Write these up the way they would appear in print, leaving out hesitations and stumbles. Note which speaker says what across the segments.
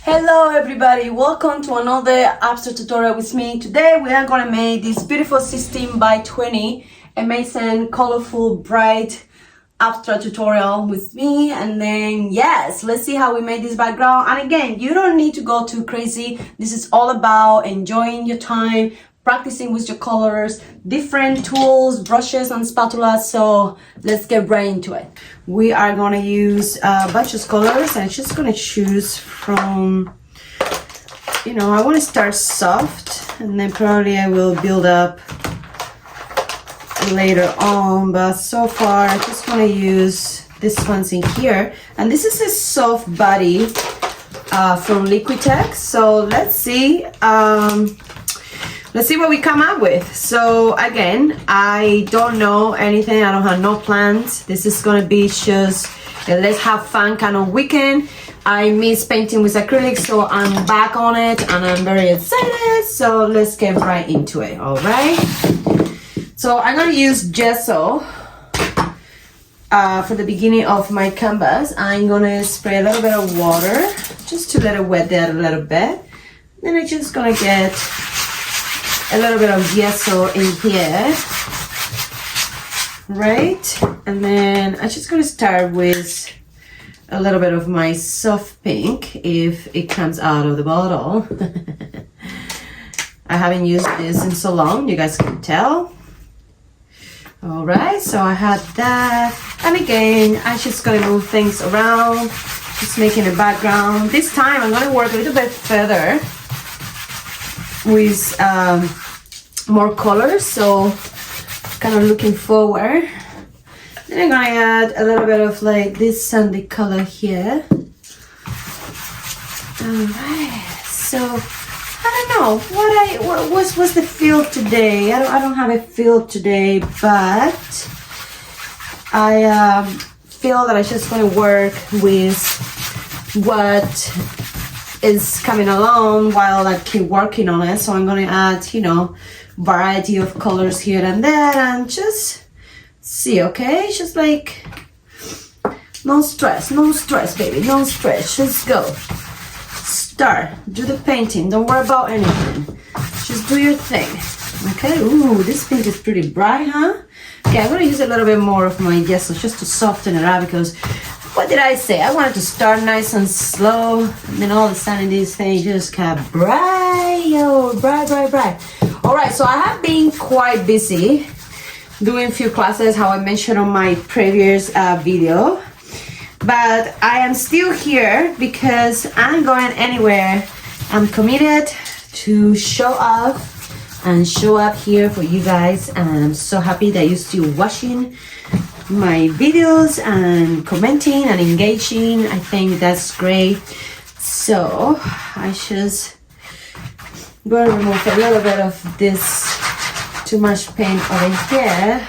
Speaker 1: Hello everybody, welcome to another abstract tutorial with me. Today we are going to make this beautiful 16 by 20 amazing, colorful, bright abstract tutorial with me. And then yes, let's see how we made this background. And again, you don't need to go too crazy. This is all about enjoying your time, practicing with your colors, different tools, brushes and spatula. So let's get right into it. We are going to use a bunch of colors. I'm just going to choose from, I want to start soft and then probably I will build up later on, but so far I just want to use this ones in here. And this is a soft body from Liquitex. So let's see what we come up with. So again, I don't know anything. I don't have no plans. This is gonna be just a let's have fun kind of weekend. I miss painting with acrylic, so I'm back on it and I'm very excited. So let's get right into it, all right? So I'm gonna use gesso for the beginning of my canvas. I'm gonna spray a little bit of water just to let it wet that a little bit. Then I'm just gonna get a little bit of gesso in here, right? And then I'm just gonna start with a little bit of my soft pink if it comes out of the bottle. I haven't used this in so long, you guys can tell. All right, so I had that. And again, I'm just gonna move things around, just making a background. This time I'm gonna work a little bit further with more colors, so kind of looking forward. Then I'm gonna add a little bit of like this sandy color here. All right, so I don't know what's the feel today. I don't have a feel today, but I feel that I just gonna work with what is coming along while I keep working on it. So I'm gonna add, variety of colors here and there and just see, okay? Just like no stress, baby, no stress. Just go. Start. Do the painting. Don't worry about anything. Just do your thing. Okay? Ooh, this pink is pretty bright, huh? Okay, I'm gonna use a little bit more of my gesso just to soften it up because what did I say? I wanted to start nice and slow, and then all of a sudden this thing just got bright. All right, so I have been quite busy doing a few classes, how I mentioned on my previous video, but I am still here because I'm going anywhere. I'm committed to show up and show up here for you guys, and I'm so happy that you're still watching my videos and commenting and engaging. I think that's great. So I just going to remove a little bit of this too much paint over here.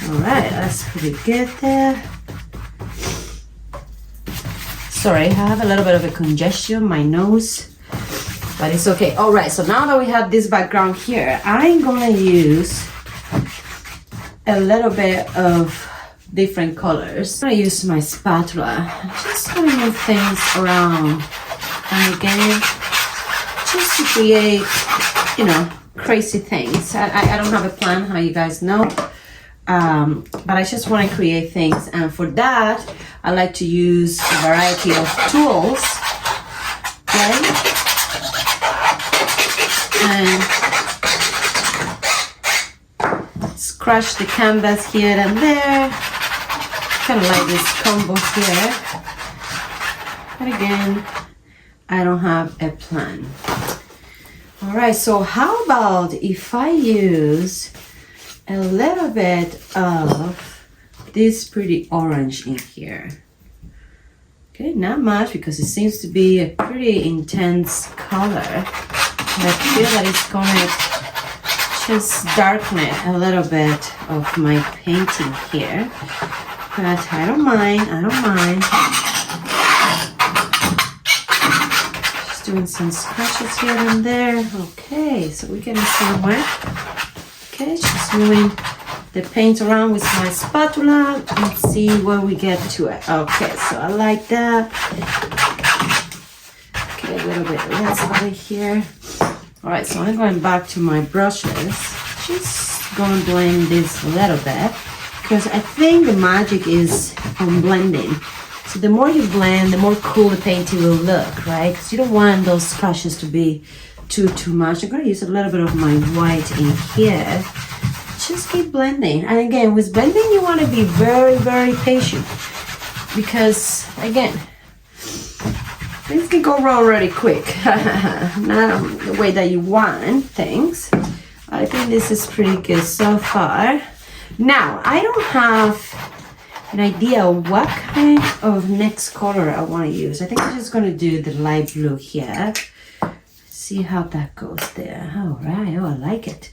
Speaker 1: All right, that's pretty good there. Sorry, I have a little bit of a congestion, my nose, but it's okay. All right, so now that we have this background here, I'm gonna use a little bit of different colors. I'm gonna use my spatula. I'm just gonna move things around and again, just to create, crazy things. I don't have a plan, how you guys know, but I just want to create things, and for that I like to use a variety of tools, okay? And scratch the canvas here and there, kind of like this combo here, but again, I don't have a plan. All right, so how about if I use a little bit of this pretty orange in here? Okay, not much because it seems to be a pretty intense color. But I feel that it's gonna just darken it a little bit of my painting here. But I don't mind. Doing some scratches here and there. Okay, so we're getting somewhere. Okay, just moving the paint around with my spatula and see where we get to it. Okay, so I like that. Okay, little bit less over here. All right, so I'm going back to my brushes. Just gonna blend this a little bit because I think the magic is on blending. So the more you blend, the more cool the painting will look, right? Because you don't want those scratches to be too much. I'm gonna use a little bit of my white in here. Just keep blending. And again, with blending, you want to be very, very patient because, again, things can go wrong really quick. Not the way that you want things. I think this is pretty good so far. Now, I don't have an idea of what kind of next color I want to use. I think I'm just going to do the light blue here. See how that goes there. All right. Oh, I like it.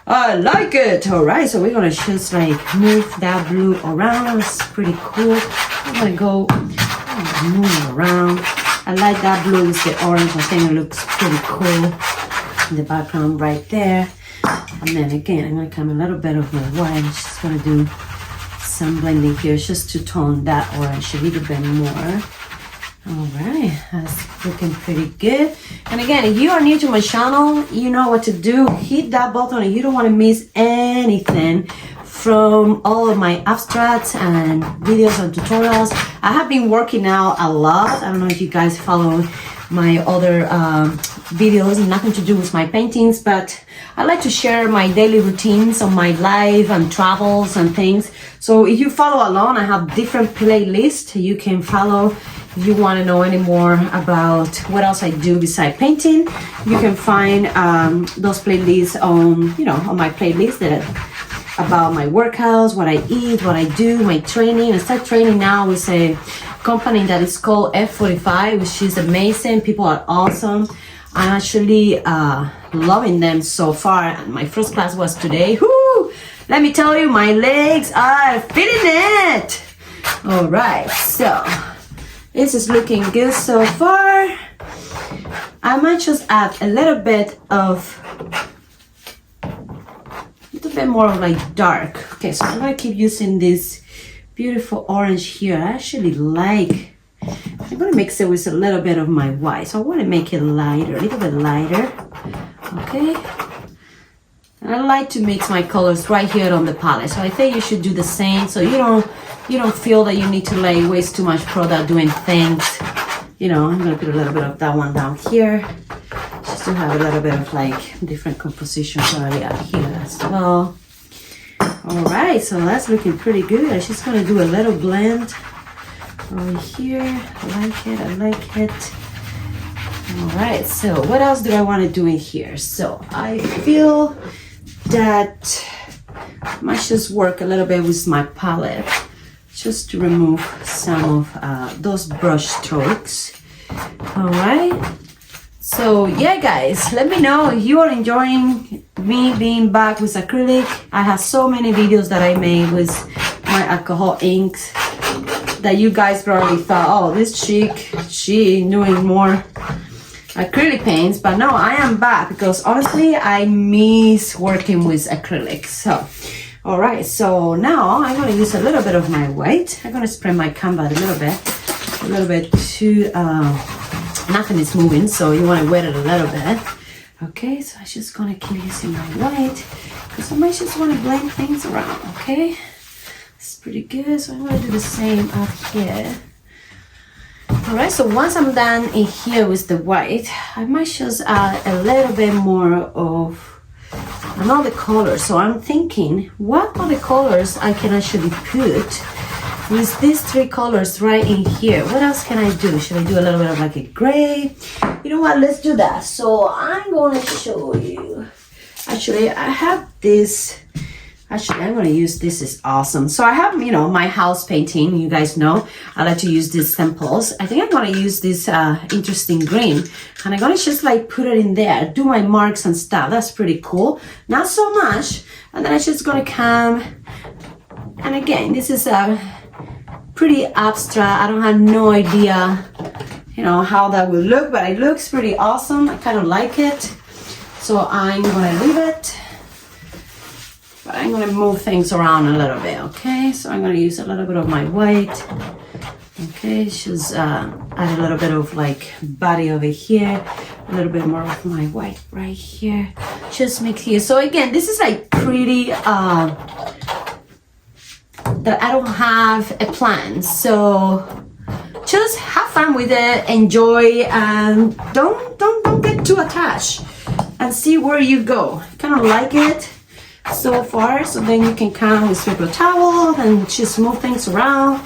Speaker 1: I like it. All right. So we're going to just like move that blue around. It's pretty cool. I'm going to go move around. I like that blue with the orange. I think it looks pretty cool in the background right there. And then again, I'm going to come a little bit of my white. I'm just going to do some blending here just to tone that orange a little bit more. All right, that's looking pretty good. And again, if you are new to my channel, you know what to do. Hit that button if you don't want to miss anything from all of my abstracts and videos and tutorials. I have been working out a lot. I don't know if you guys follow my other videos, nothing to do with my paintings, but I like to share my daily routines on my life and travels and things. So if you follow along, I have different playlists you can follow. If you want to know any more about what else I do beside painting, you can find those playlists on, on my playlist that about my workouts, what I eat, what I do, my training. I start training now with a company that is called F45, which is amazing. People are awesome. I'm actually loving them so far. And my first class was today. Whoo! Let me tell you, my legs are feeling it. All right, so this is looking good so far. I might just add a little bit more of like dark. Okay, so I'm gonna keep using this beautiful orange here. I actually like, I'm gonna mix it with a little bit of my white. So I want to make it lighter, a little bit lighter. Okay. And I like to mix my colors right here on the palette. So I think you should do the same so you don't feel that you need to like waste too much product doing things. I'm gonna put a little bit of that one down here. Just to have a little bit of like different compositions already out here as well. All right, so that's looking pretty good. I'm just gonna do a little blend over here. I like it. All right, so what else do I want to do in here? So I feel that I might just work a little bit with my palette just to remove some of those brush strokes. All right. So yeah, guys, let me know if you are enjoying me being back with acrylic. I have so many videos that I made with my alcohol inks that you guys probably thought, oh, this chick, she doing more acrylic paints. But no, I am back because honestly, I miss working with acrylic. So, all right, so now I'm gonna use a little bit of my white. I'm gonna spread my canvas a little bit too, nothing is moving, so you want to wet it a little bit. Okay, so I'm just gonna keep using my white because I might just want to blend things around. Okay, it's pretty good. So I'm gonna do the same up here. All right, so once I'm done in here with the white, I might just add a little bit more of another color. So I'm thinking, what other colors I can actually put with these three colors right in here? What else can I do? Should I do a little bit of like a gray? You know what, let's do that. So I'm going to show you. Actually, I have this. Actually, I'm going to use this. Is awesome. So I have, my house painting. You guys know I like to use these samples. I think I'm going to use this interesting green. And I'm going to just like put it in there. Do my marks and stuff. That's pretty cool. Not so much. And then I'm just going to come. And again, this is a pretty abstract. I don't have no idea, how that will look, but it looks pretty awesome. I kind of like it. So I'm going to leave it. But I'm going to move things around a little bit, okay? So I'm going to use a little bit of my white Okay, just add a little bit of like body over here, a little bit more of my white right here. Just mix here. So again, this is like pretty that I don't have a plan. So just have fun with it, enjoy, and don't get too attached, and see where you go. Kind of like it so far, so then you can come with paper towel and just move things around.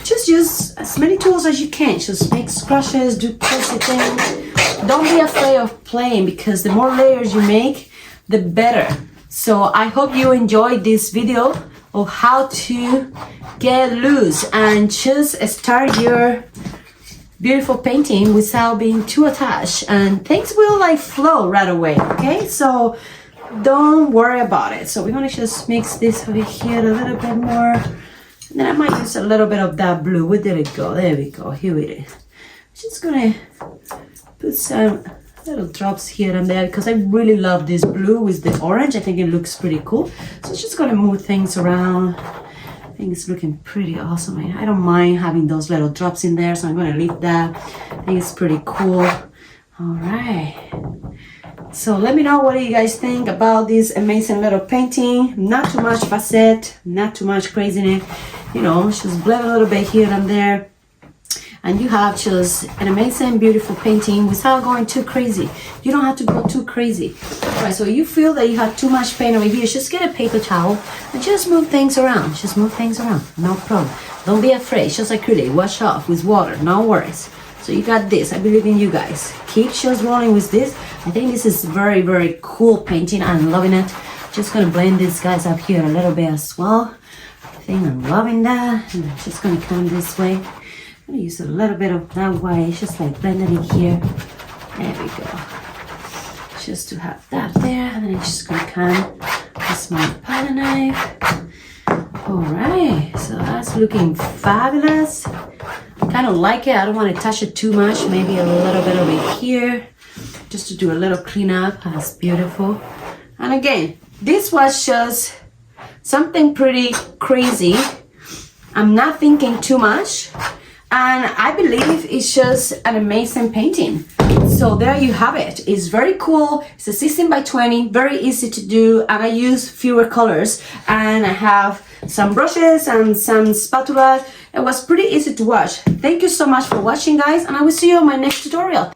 Speaker 1: Just use as many tools as you can. Just make scratches, do crazy things. Don't be afraid of playing, because the more layers you make, the better. So I hope you enjoyed this video of how to get loose and just start your beautiful painting without being too attached, and things will like flow right away. Okay, so don't worry about it. So we're gonna just mix this over here a little bit more, and then I might use a little bit of that blue. Where did it go? There we go. Here it is. Just gonna put some little drops here and there, because I really love this blue with the orange. I think it looks pretty cool. So just gonna move things around. I think it's looking pretty awesome. I don't mind having those little drops in there, so I'm gonna leave that. I think it's pretty cool. All right. So let me know, what do you guys think about this amazing little painting? Not too much facet, not too much craziness. You know, just blend a little bit here and there, and you have just an amazing, beautiful painting without going too crazy. You don't have to go too crazy. All right, so you feel that you have too much paint over here, just get a paper towel and just move things around. Just move things around, no problem. Don't be afraid, it's just acrylic, wash off with water, no worries. So you got this, I believe in you guys. Keep just rolling with this. I think this is very, very cool painting. I'm loving it. Just gonna blend these guys up here a little bit as well. I think I'm loving that. And I'm just gonna come this way. I'm gonna use a little bit of that white, just like blending it here. There we go. Just to have that there, and then I'm just gonna come with my palette knife. All right, so that's looking fabulous. I kind of like it. I don't want to touch it too much. Maybe a little bit over here, just to do a little cleanup. That's beautiful. And again, this was just something pretty crazy. I'm not thinking too much, and I believe it's just an amazing painting. So there you have it. It's very cool. It's a 16 by 20, very easy to do, and I use fewer colors, and I have some brushes and some spatulas. It was pretty easy to wash. Thank you so much for watching, guys, and I will see you on my next tutorial.